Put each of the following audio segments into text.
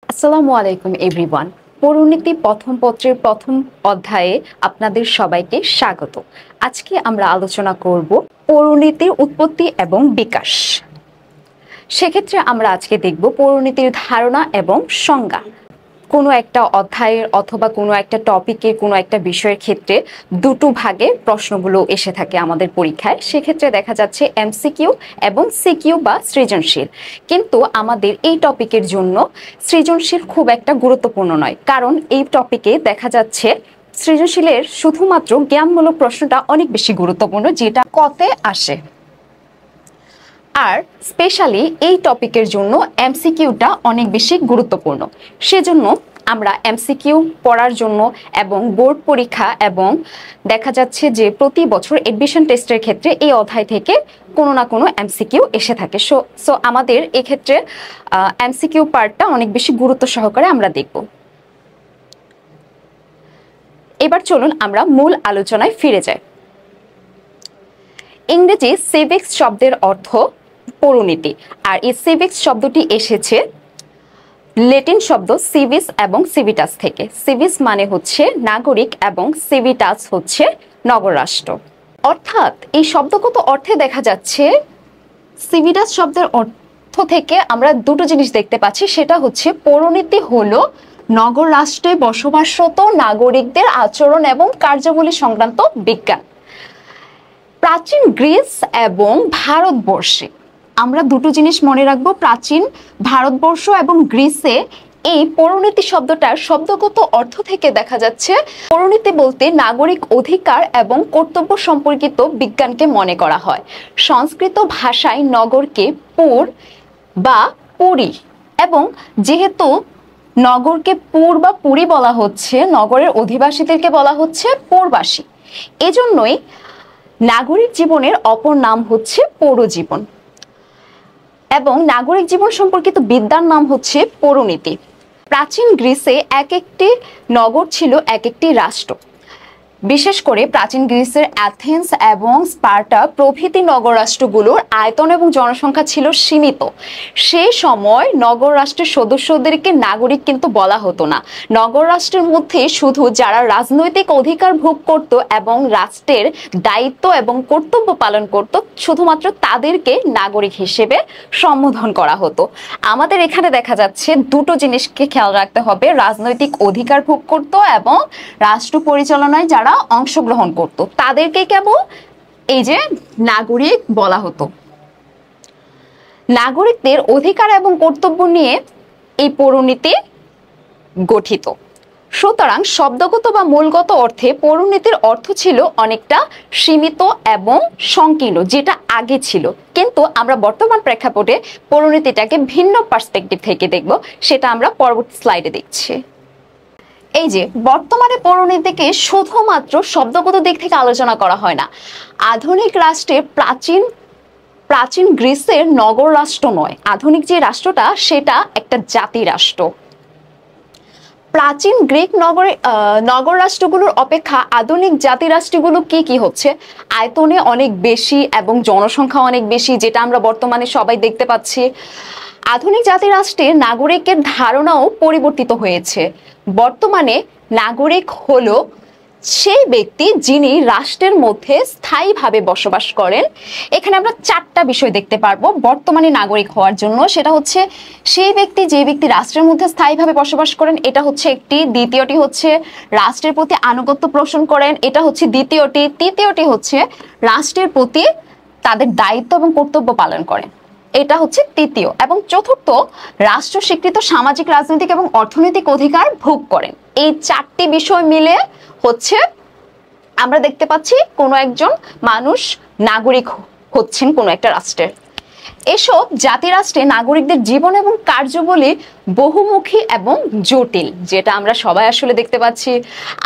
আসসালামু আলাইকুম এভরিওয়ান। পৌরনীতি প্রথম পত্রের প্রথম অধ্যায়ে আপনাদের সবাইকে স্বাগত। আজকে আমরা আলোচনা করব পৌরনীতির উৎপত্তি এবং বিকাশ। সেক্ষেত্রে আমরা আজকে দেখব পৌরনীতির ধারণা এবং সংজ্ঞা। কোনো একটা অধ্যায়ের অথবা কোনো একটা টপিকের কোনো একটা বিষয়ের ক্ষেত্রে দুটো ভাগে প্রশ্নগুলো এসে থাকে আমাদের পরীক্ষায়। সেক্ষেত্রে দেখা যাচ্ছে এমসিকিউ এবং সিকিউ বা সৃজনশীল। কিন্তু আমাদের এই টপিকের জন্য সৃজনশীল খুব একটা গুরুত্বপূর্ণ নয়, কারণ এই টপিকে দেখা যাচ্ছে সৃজনশীলের শুধুমাত্র জ্ঞানমূলক প্রশ্নটা অনেক বেশি গুরুত্বপূর্ণ, যেটা কতে আসে। আর স্পেশালি এই টপিকের জন্য এমসিকিউটা অনেক বেশি গুরুত্বপূর্ণ। সেজন্য আমরা এমসিকিউ পড়ার জন্য এবং বোর্ড পরীক্ষা এবং দেখা যাচ্ছে যে প্রতি বছর এডমিশন টেস্টের ক্ষেত্রে এই অধ্যায় থেকে কোনো না কোনো এমসিকিউ এসে থাকে। সো আমাদের এক্ষেত্রে এমসিকিউ পার্টটা অনেক বেশি গুরুত্ব সহকারে আমরা দেখব। এবার চলুন আমরা মূল আলোচনায় ফিরে যাই। ইংরেজি সিভিক্স শব্দের অর্থ পৌরনীতি, আর এই সিভিক্স শব্দটি এসেছে ল্যাটিন শব্দ সিভিস এবং সিভিটাস থেকে। সিভিস মানে হচ্ছে নাগরিক এবং সিভিটাস হচ্ছে নগররাষ্ট্র। অর্থাৎ এই শব্দগত অর্থে দেখা যাচ্ছে সিভিটাস শব্দের অর্থ থেকে আমরা দুটো জিনিস দেখতে পাচ্ছি, সেটা হচ্ছে পৌরনীতি হলো নগর রাষ্ট্রে বসবাসরত নাগরিকদের আচরণ এবং কার্যাবলী সংক্রান্ত বিজ্ঞান। প্রাচীন গ্রিস এবং ভারতবর্ষে আমরা দুটো জিনিস মনে রাখবো, প্রাচীন ভারতবর্ষ এবং গ্রিসে এই পৌরনীতি শব্দটার শব্দগত অর্থ থেকে দেখা যাচ্ছে পৌরনীতি বলতে নাগরিক অধিকার এবং কর্তব্য সম্পর্কিত বিজ্ঞানকে মনে করা হয়। সংস্কৃত ভাষায় নগরকে পুর বা পুরী, এবং যেহেতু নগরকে পুর বা পুরী বলা হচ্ছে, নগরের অধিবাসীদেরকে বলা হচ্ছে পুরবাসী। এজন্যই নাগরিক জীবনের অপর নাম হচ্ছে পৌরজীবন, এবং নাগরিক জীবন সম্পর্কিত বিদ্যার নাম হচ্ছে পৌরনীতি। প্রাচীন গ্রিসে এক একটি নগর ছিল এক একটি রাষ্ট্র। বিশেষ করে প্রাচীন গ্রিসের অ্যাথেন্স এবং স্পার্টা প্রভৃতি নগর রাষ্ট্রগুলোর আয়তন এবং জনসংখ্যা ছিল সীমিত। সেই সময় নগর রাষ্ট্রের সদস্যদেরকে নাগরিক কিন্তু বলা হতো না। নগর রাষ্ট্রের মধ্যে শুধু যারা রাজনৈতিক অধিকার ভোগ করত এবং রাষ্ট্রের দায়িত্ব এবং কর্তব্য পালন করত, শুধুমাত্র তাদেরকে নাগরিক হিসেবে সম্বোধন করা হতো। আমাদের এখানে দেখা যাচ্ছে দুটো জিনিসকে খেয়াল রাখতে হবে, রাজনৈতিক অধিকার ভোগ করত এবং রাষ্ট্র পরিচালনায় যারা অংশগ্রহণ করত তাদেরকে কেবল এই যে নাগরিক বলা হতো। নাগরিকদের অধিকার এবং কর্তব্য নিয়ে এই পৌরনীতি গঠিত। সুতরাং শব্দগত বা মূলগত অর্থে পৌরনীতির অর্থ ছিল অনেকটা সীমিত এবং সংকীর্ণ, যেটা আগে ছিল। কিন্তু আমরা বর্তমান প্রেক্ষাপটে পৌরনীতিটাকে ভিন্ন পার্সপেক্টিভ থেকে দেখব, সেটা আমরা পরবর্তী স্লাইডে দেখছি। এই যে বর্তমানে পৌরনীতিকে শুধুমাত্র শব্দগত দিক থেকে আলোচনা করা হয় না। আধুনিক রাষ্ট্রে প্রাচীন গ্রিসের নগর রাষ্ট্র নয়, আধুনিক যে রাষ্ট্রটা সেটা একটা জাতি রাষ্ট্র। প্রাচীন গ্রিক নগর রাষ্ট্রগুলোর অপেক্ষা আধুনিক জাতি রাষ্ট্রগুলো কি হচ্ছে, আয়তনে অনেক বেশি এবং জনসংখ্যা অনেক বেশি, যেটা আমরা বর্তমানে সবাই দেখতে পাচ্ছি। আধুনিক জাতি রাষ্ট্রের নাগরিকের ধারণাও পরিবর্তিত হয়েছে। বর্তমানে নাগরিক হলো সেই ব্যক্তি যিনি রাষ্ট্রের মধ্যে স্থায়ীভাবে বসবাস করেন। এখানে আমরা চারটা বিষয় দেখতে পারবো বর্তমানে নাগরিক হওয়ার জন্য। সেটা হচ্ছে সেই ব্যক্তি যে ব্যক্তি রাষ্ট্রের মধ্যে স্থায়ীভাবে বসবাস করেন, এটা হচ্ছে একটি। দ্বিতীয়টি হচ্ছে রাষ্ট্রের প্রতি আনুগত্য পোষণ করেন, এটা হচ্ছে দ্বিতীয়টি। তৃতীয়টি হচ্ছে রাষ্ট্রের প্রতি তাদের দায়িত্ব এবং কর্তব্য পালন করেন, এটা হচ্ছে তৃতীয়। এবং চতুর্থ, রাষ্ট্র স্বীকৃত সামাজিক, রাজনৈতিক এবং অর্থনৈতিক অধিকার ভোগ করেন। এই চারটি বিষয় মিলে হচ্ছে আমরা দেখতে পাচ্ছি কোনো একজন মানুষ নাগরিক হচ্ছেন কোনো একটা রাষ্ট্রের। এসব জাতিরাষ্ট্রে নাগরিকদের জীবন এবং কার্যাবলী বহুমুখী এবং জটিল, যেটা আমরা সবাই আসলে দেখতে পাচ্ছি।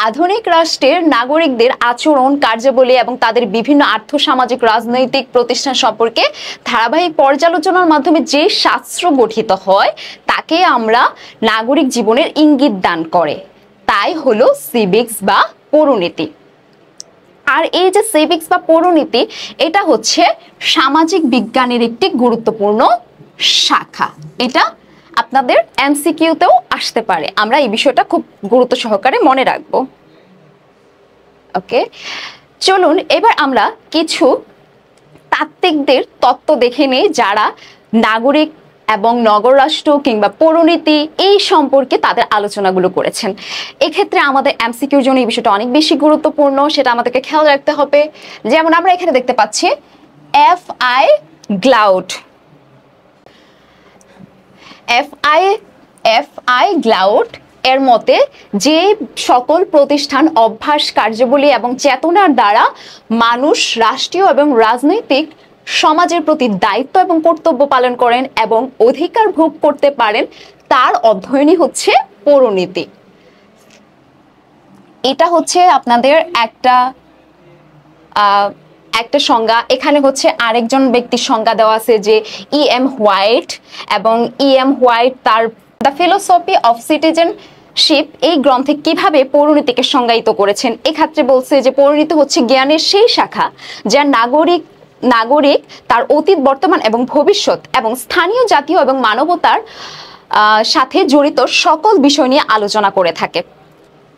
আধুনিক রাষ্ট্রের নাগরিকদের আচরণ, কার্যাবলী এবং তাদের বিভিন্ন আর্থসামাজিক রাজনৈতিক প্রতিষ্ঠান সম্পর্কে ধারাবাহিক পর্যালোচনার মাধ্যমে যে শাস্ত্র গঠিত হয় তাকে আমরা নাগরিক জীবনের ইঙ্গিত দান করে, তাই হলো সিভিক্স বা পৌরনীতি। আর এই যে সিভিক্স বা পৌরনীতি, এটা হচ্ছে সামাজিক বিজ্ঞানের একটি গুরুত্বপূর্ণ শাখা। এটা আপনাদের এমসিকিউতেও আসতে পারে, আমরা এই বিষয়টা খুব গুরুত্ব সহকারে মনে রাখবো। ওকে, চলুন এবার আমরা কিছু তাত্ত্বিকদের তত্ত্ব দেখে নিই যারা নাগরিক এবং নগর রাষ্ট্র কিংবা পৌরনীতি এই সম্পর্কে তাদের আলোচনাগুলো করেছেন। এক্ষেত্রে আমাদের এমসিকিউর জন্য এই বিষয়টা অনেক বেশি গুরুত্বপূর্ণ, সেটা আমাদেরকে খেয়াল রাখতে হবে। যেমন আমরা এখানে দেখতে পাচ্ছি এফ.আই. গ্লাউড। এফ.আই. গ্লাউড এর মতে যে সকল প্রতিষ্ঠান, অভ্যাস, কার্যাবলী এবং চেতনার দ্বারা মানুষ রাষ্ট্রীয় এবং রাজনৈতিক সমাজের প্রতি দায়িত্ব এবং কর্তব্য পালন করেন এবং অধিকার ভোগ করতে পারেন, তার অধ্যয়নই হচ্ছে পৌরনীতি। এটা হচ্ছে আপনাদের একটা সংজ্ঞা। এখানে হচ্ছে আরেকজন ব্যক্তির সংজ্ঞা দেওয়া আছে যে E.M. হোয়াইট, এবং E.M. হোয়াইট তার দ্য ফিলোসফি অফ সিটিজেনশিপ এই গ্রন্থে কিভাবে পৌরনীতিকে সংজ্ঞায়িত করেছেন। এক্ষেত্রে বলছে যে পৌরনীতি হচ্ছে জ্ঞানের সেই শাখা যা নাগরিক তার অতীত, বর্তমান এবং ভবিষ্যৎ এবং স্থানীয়, জাতীয় এবং মানবতার সাথে জড়িত সকল বিষয় নিয়ে আলোচনা করে থাকে।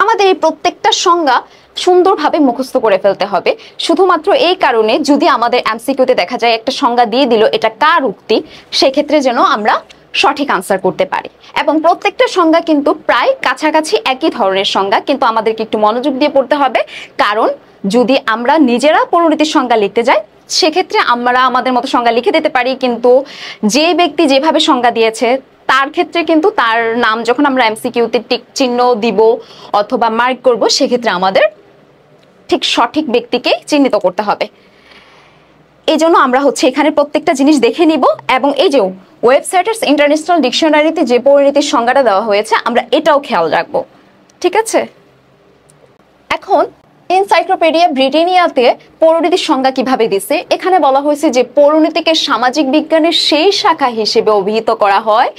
আমাদের এই প্রত্যেকটা সংজ্ঞা সুন্দরভাবে মুখস্থ করে ফেলতে হবে। শুধুমাত্র এই কারণে যদি আমাদের এমসিকিউতে দেখা যায় একটা সংজ্ঞা দিয়ে দিল এটা কার উক্তি, সেক্ষেত্রে যেন আমরা সঠিক আনসার করতে পারি। এবং প্রত্যেকটা সংজ্ঞা কিন্তু প্রায় কাছাকাছি একই ধরনের সংজ্ঞা, কিন্তু আমাদেরকে একটু মনোযোগ দিয়ে পড়তে হবে। কারণ যদি আমরা নিজেরা পৌরনীতির সংজ্ঞা লিখতে যাই সেক্ষেত্রে আমরা আমাদের মতো সংজ্ঞা লিখে দিতে পারি, কিন্তু যে ব্যক্তি যেভাবে সংজ্ঞা দিয়েছে তার ক্ষেত্রে কিন্তু তার নাম যখন আমরা এমসিকিউতে টিক চিহ্ন দিব অথবা মার্ক করব, সেক্ষেত্রে আমাদের ঠিক সঠিক ব্যক্তিকে চিহ্নিত করতে হবে। এই জন্য আমরা হচ্ছে এখানে প্রত্যেকটা জিনিস দেখে নিব, এবং এই যে ওয়েবসাইটের ইন্টারন্যাশনাল ডিকশনারিতে যে পৌরনীতির সংজ্ঞাটা দেওয়া হয়েছে আমরা এটাও খেয়াল রাখবো। ঠিক আছে, এখন এনসাইক্লোপিডিয়া ব্রিটানিয়াতে পৌরনীতির সংজ্ঞা কিভাবে দিছে, এখানে বলা হয়েছে যে পৌরনীতিকে সামাজিক বিজ্ঞানের সেই শাখা হিসেবে অভিহিত করা হয়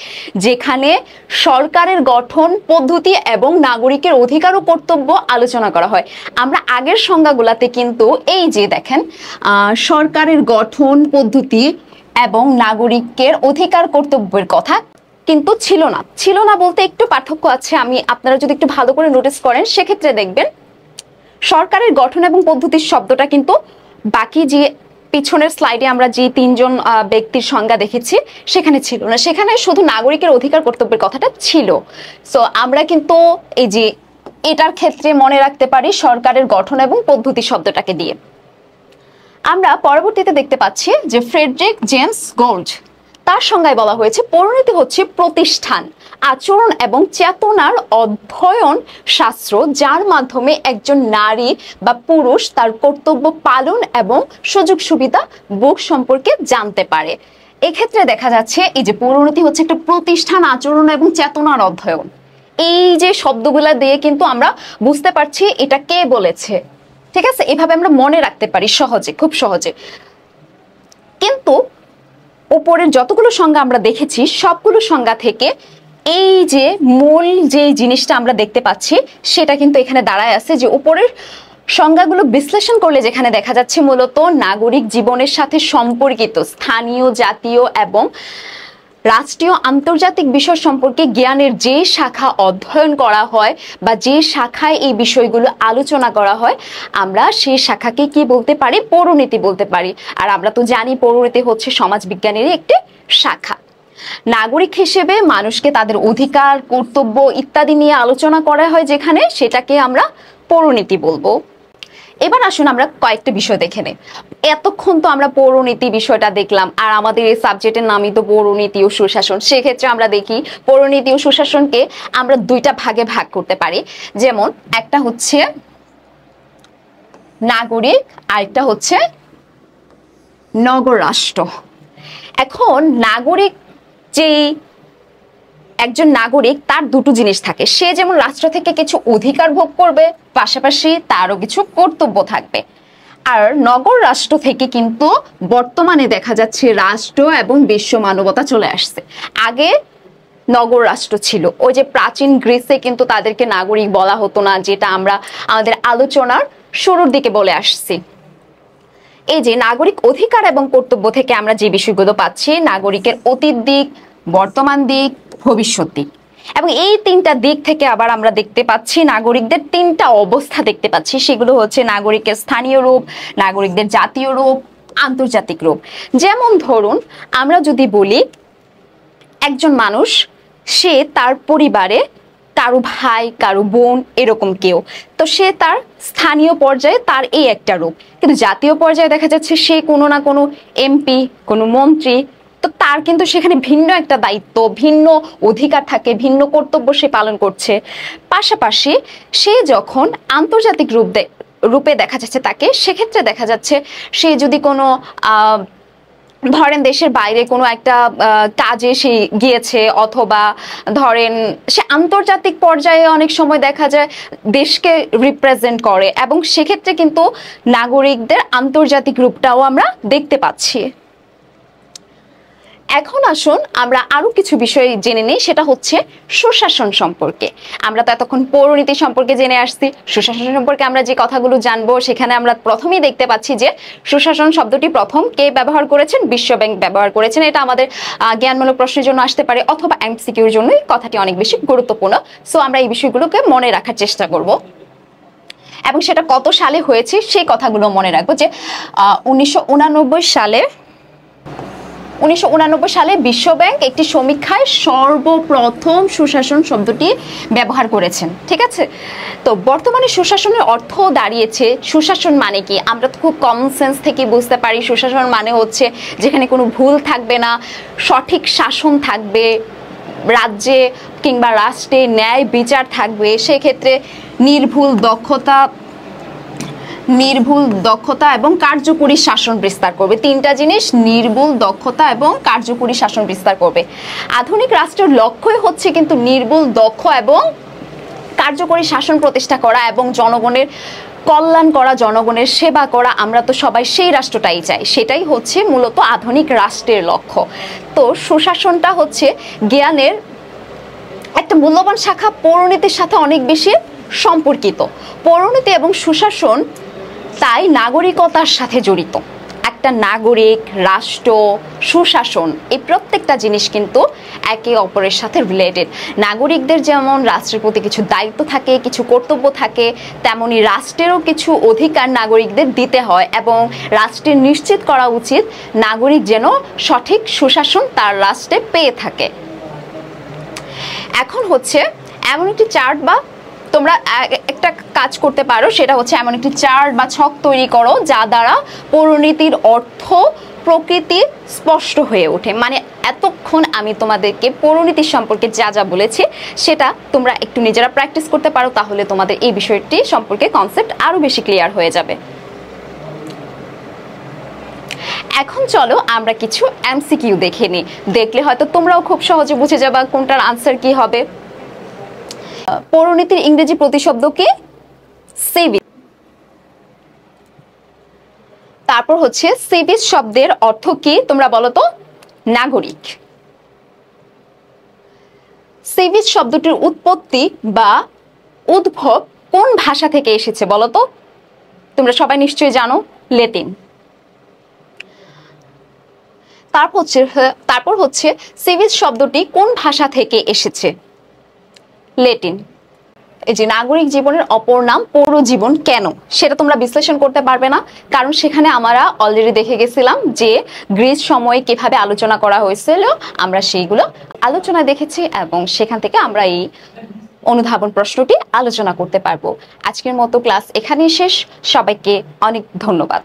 যেখানে সরকারের গঠন পদ্ধতি এবং নাগরিকের অধিকার ও কর্তব্য আলোচনা করা হয়। আমরা আগের সংজ্ঞাগুলোতে কিন্তু এই যে দেখেন সরকারের গঠন পদ্ধতি এবং নাগরিকের অধিকার কর্তব্যের কথা কিন্তু ছিল না বলতে একটু পার্থক্য আছে। আপনারা যদি একটু ভালো করে নোটিস করেন সেক্ষেত্রে দেখবেন সরকারের গঠন এবং পদ্ধতির শব্দটা কিন্তু বাকি যে পিছনের স্লাইডে আমরা যে তিনজন ব্যক্তির সংজ্ঞা দেখেছি সেখানে ছিল না, সেখানে শুধু নাগরিকের অধিকার কর্তব্যের কথাটা ছিল। সো আমরা কিন্তু এই যে এটার ক্ষেত্রে মনে রাখতে পারি সরকারের গঠন এবং পদ্ধতি শব্দটাকে দিয়ে। আমরা পরবর্তীতে দেখতে পাচ্ছি যে ফ্রেডরিক জেমস গোল্ড তার সংজ্ঞায় বলা হয়েছে পৌরনীতি হচ্ছে প্রতিষ্ঠান, আচরণ এবং চেতনার অধ্যয়ন শাস্ত্র যার মাধ্যমে একজন নারী বা পুরুষ তার কর্তব্য পালন এবং সুযোগ সুবিধা ভোগ সম্পর্কে জানতে পারে। এক্ষেত্রে দেখা যাচ্ছে এই যে পৌরনীতি হচ্ছে একটা প্রতিষ্ঠান, আচরণ এবং চেতনার অধ্যয়ন। এই যে শব্দগুলা দিয়ে কিন্তু আমরা বুঝতে পারছি এটা কে বলেছে। ঠিক আছে, এভাবে আমরা মনে রাখতে পারি সহজে, খুব সহজে। কিন্তু উপরের যতগুলো সংজ্ঞা আমরা দেখেছি সবগুলো সংজ্ঞা থেকে এই যে মূল যে জিনিসটা আমরা দেখতে পাচ্ছি সেটা কিন্তু এখানে দাঁড়ায় আছে যে উপরের সংজ্ঞাগুলো বিশ্লেষণ করলে যেখানে দেখা যাচ্ছে মূলত নাগরিক জীবনের সাথে সম্পর্কিত স্থানীয়, জাতীয় এবং রাষ্ট্রীয় আন্তর্জাতিক বিষয় সম্পর্কে জ্ঞানের যে শাখা অধ্যয়ন করা হয় বা যে শাখায় এই বিষয়গুলো আলোচনা করা হয় আমরা সেই শাখাকে কি বলতে পারি? পৌরনীতি বলতে পারি। আর আমরা তো জানি পৌরনীতি হচ্ছে সমাজ বিজ্ঞানেরই একটি শাখা। নাগরিক হিসেবে মানুষকে তাদের অধিকার, কর্তব্য ইত্যাদি নিয়ে আলোচনা করা হয় যেখানে, সেটাকে আমরা পৌরনীতি বলবো। এবার আসুন আমরা কয়েকটা বিষয় দেখে নেই। এতক্ষণ তো আমরা পৌরনীতি বিষয়টা দেখলাম, আর আমাদের এই সাবজেক্টের নামই তো পৌরনীতি ও সুশাসন। সেক্ষেত্রে আমরা দেখি পৌরনীতি ও সুশাসনকে আমরা দুইটা ভাগে ভাগ করতে পারি। যেমন একটা হচ্ছে নাগরিক, আরেকটা হচ্ছে নগর রাষ্ট্র। এখন নাগরিক যেই একজন নাগরিক তার দুটো জিনিস থাকে, সে যেমন রাষ্ট্র থেকে কিছু অধিকার ভোগ করবে পাশাপাশি তারও কিছু কর্তব্য থাকবে। আর নগর রাষ্ট্র থেকে কিন্তু বর্তমানে দেখা যাচ্ছে রাষ্ট্র এবং বিশ্ব মানবতা চলে আসছে। আগে নগর রাষ্ট্র ছিল, ওই যে প্রাচীন গ্রিসে কিন্তু তাদেরকে নাগরিক বলা হতো না, যেটা আমরা আমাদের আলোচনার শুরুর দিকে বলে আসছি। এই যে নাগরিক অধিকার এবং কর্তব্য থেকে আমরা যে বিষয়গুলো পাচ্ছি, নাগরিকের অতীত দিক, বর্তমান দিক, ভবিষ্যৎ দিক। এবং এই তিনটা দিক থেকে আবার আমরা দেখতে পাচ্ছি নাগরিকদের তিনটা অবস্থা দেখতে পাচ্ছি, সেগুলো হচ্ছে নাগরিকের স্থানীয় রূপ, নাগরিকদের জাতীয় রূপ, আন্তর্জাতিক রূপ। যেমন ধরুন আমরা যদি বলি একজন মানুষ, সে তার পরিবারে কারো ভাই কারো বোন এরকম কেউ, তো সে তার স্থানীয় পর্যায়ে তার এই একটা রূপ, কিন্তু জাতীয় পর্যায়ে দেখা যাচ্ছে সে কোনো না কোনো এমপি, কোনো মন্ত্রী, তো তার কিন্তু সেখানে ভিন্ন একটা দায়িত্ব, ভিন্ন অধিকার থাকে, ভিন্ন কর্তব্য সে পালন করছে। পাশাপাশি সে যখন আন্তর্জাতিক রূপে দেখা যাচ্ছে তাকে, সেক্ষেত্রে দেখা যাচ্ছে সে যদি কোনো ধরেন দেশের বাইরে কোনো একটা কাজে সে গিয়েছে, অথবা ধরেন সে আন্তর্জাতিক পর্যায়ে অনেক সময় দেখা যায় দেশকে রিপ্রেজেন্ট করে, এবং সেক্ষেত্রে কিন্তু নাগরিকদের আন্তর্জাতিক রূপটাও আমরা দেখতে পাচ্ছি। এখন আসুন আমরা আরো কিছু বিষয় জেনে নিই, সেটা হচ্ছে সুশাসন সম্পর্কে। আমরা তো এতক্ষণ পৌরনীতি সম্পর্কে জেনে আসছি, সুশাসন সম্পর্কে আমরা যে কথাগুলো জানবো সেখানে আমরা প্রথমেই দেখতে পাচ্ছি যে সুশাসন শব্দটি প্রথম কে ব্যবহার করেছেন? বিশ্বব্যাংক ব্যবহার করেছেন। এটা আমাদের জ্ঞানমূলক প্রশ্নের জন্য আসতে পারে, অথবা এমসিকিউর জন্য এই কথাটি অনেক বেশি গুরুত্বপূর্ণ। সো আমরা এই বিষয়গুলোকে মনে রাখার চেষ্টা করব, এবং সেটা কত সালে হয়েছে সেই কথাগুলো মনে রাখবো। যে 1989 সালে বিশ্বব্যাংক একটি সমীক্ষায় সর্বপ্রথম সুশাসন শব্দটি ব্যবহার করেছেন, ঠিক আছে? তো বর্তমানে সুশাসনের অর্থ দাঁড়িয়েছে, সুশাসন মানে কি আমরা তো খুব কমন সেন্স থেকে বুঝতে পারি। সুশাসন মানে হচ্ছে যেখানে কোনো ভুল থাকবে না, সঠিক শাসন থাকবে, রাজ্যে কিংবা রাষ্ট্রে ন্যায় বিচার থাকবে, সেক্ষেত্রে নির্ভুল দক্ষতা এবং কার্যকরী শাসন বিস্তার করবে। তিনটা জিনিস, নির্ভুল দক্ষতা এবং কার্যকরী শাসন বিস্তার করবে। আধুনিক রাষ্ট্রের লক্ষ্যই হচ্ছে কিন্তু নির্ভুল, দক্ষ এবং কার্যকরী শাসন প্রতিষ্ঠা করা এবং জনগণের কল্যাণ করা, জনগণের সেবা করা। আমরা তো সবাই সেই রাষ্ট্রটাই চাই, সেটাই হচ্ছে মূলত আধুনিক রাষ্ট্রের লক্ষ্য। তো সুশাসনটা হচ্ছে জ্ঞানের একটা মূল্যবান শাখা, পৌরনীতির সাথে অনেক বেশি সম্পর্কিত। পৌরনীতি এবং সুশাসন তাই নাগরিকতার সাথে জড়িত। একটা নাগরিক, রাষ্ট্র, সুশাসন, এই প্রত্যেকটা জিনিস কিন্তু একে অপরের সাথে রিলেটেড। নাগরিকদের যেমন রাষ্ট্রের প্রতি কিছু দায়িত্ব থাকে, কিছু কর্তব্য থাকে, তেমনি রাষ্ট্রেরও কিছু অধিকার নাগরিকদের দিতে হয়, এবং রাষ্ট্রের নিশ্চিত করা উচিত নাগরিক যেন সঠিক সুশাসন তার রাষ্ট্রে পেয়ে থাকে। এখন হচ্ছে এমন একটি চার্ট, বা তোমরা একটা কাজ করতে পারো, সেটা হচ্ছে এমন একটি চার্ট বা ছক তৈরি করো যা দ্বারা পৌরনীতির অর্থ প্রকৃতি স্পষ্ট হয়ে ওঠে। মানে এতক্ষণ আমি তোমাদেরকে পৌরনীতি সম্পর্কে যা যা বলেছি সেটা তোমরা একটু নিজেরা প্র্যাকটিস করতে পারো, তাহলে তোমাদের এই বিষয়টি সম্পর্কে কনসেপ্ট আরো বেশি ক্লিয়ার হয়ে যাবে। এখন চলো আমরা কিছু এমসিকিউ দেখে নিই, দেখলে হয়তো তোমরাও খুব সহজে বুঝে যাবা কোনটার আনসার কি হবে। পৌরনীতির ইংরেজি প্রতিশব্দ কি? সিভিল। তারপর হচ্ছে সিভিস শব্দের অর্থ কি তোমরা বলো তো? নাগরিক। সিভিস শব্দটির উৎপত্তি বা উদ্ভব কোন ভাষা থেকে এসেছে বলো তো? তোমরা সবাই নিশ্চয়ই জানো, ল্যাটিন। তারপর হচ্ছে সিভিস শব্দটি কোন ভাষা থেকে এসেছে? ল্যাটিন। এই যে নাগরিক জীবনের অপর নাম পৌরজীবন, কেন সেটা তোমরা বিশ্লেষণ করতে পারবে না, কারণ সেখানে আমরা অলরেডি দেখে গেছিলাম যে গ্রিস সময়ে কিভাবে আলোচনা করা হয়েছিল, আমরা সেইগুলো আলোচনা দেখেছি, এবং সেখান থেকে আমরা এই অনুধাবন প্রশ্নটি আলোচনা করতে পারবো। আজকের মতো ক্লাস এখানেই শেষ। সবাইকে অনেক ধন্যবাদ।